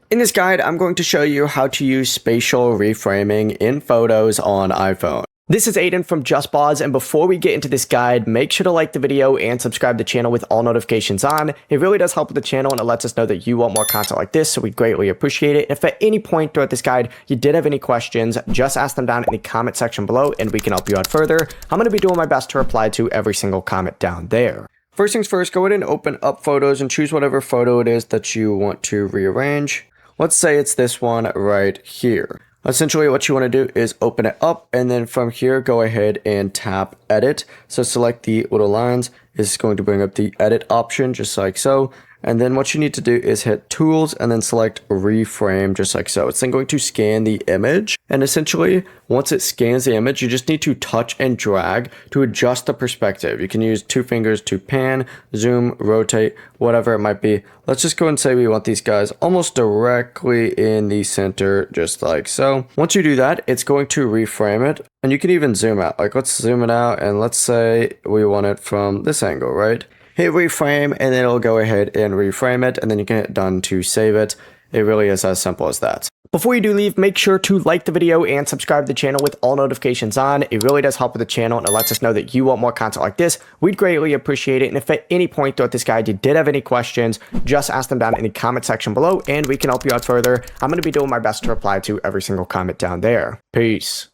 In this guide, I'm going to show you how to use spatial reframing in photos on iPhone. This is Aiden from JustPause, and before we get into this guide, make sure to like the video and subscribe to the channel with all notifications on. It really does help with the channel and it lets us know that you want more content like this, so we greatly appreciate it. If at any point throughout this guide you did have any questions, just ask them down in the comment section below and we can help you out further. I'm going to be doing my best to reply to every single comment down there. First things first, go ahead and open up Photos and choose whatever photo it is that you want to rearrange. Let's say it's this one right here. Essentially what you want to do is open it up, and then from here go ahead and tap edit. So select the little lines. It's going to bring up the edit option just like so. And then what you need to do is hit tools and then select reframe just like so. It's then going to scan the image, and essentially once it scans the image, you just need to touch and drag to adjust the perspective. You can use two fingers to pan, zoom, rotate, whatever it might be. Let's just go and say we want these guys almost directly in the center just like so. Once you do that, it's going to reframe it, and you can even zoom out. Like let's zoom it out, and let's say we want it from this angle, right? Hit reframe and then it'll go ahead and reframe it, and then you can hit done to save it. It really is as simple as that. Before you do leave, make sure to like the video and subscribe to the channel with all notifications on. It really does help with the channel and it lets us know that you want more content like this. We'd greatly appreciate it. And if at any point throughout this guide you did have any questions, just ask them down in the comment section below and we can help you out further. I'm going to be doing my best to reply to every single comment down there. Peace.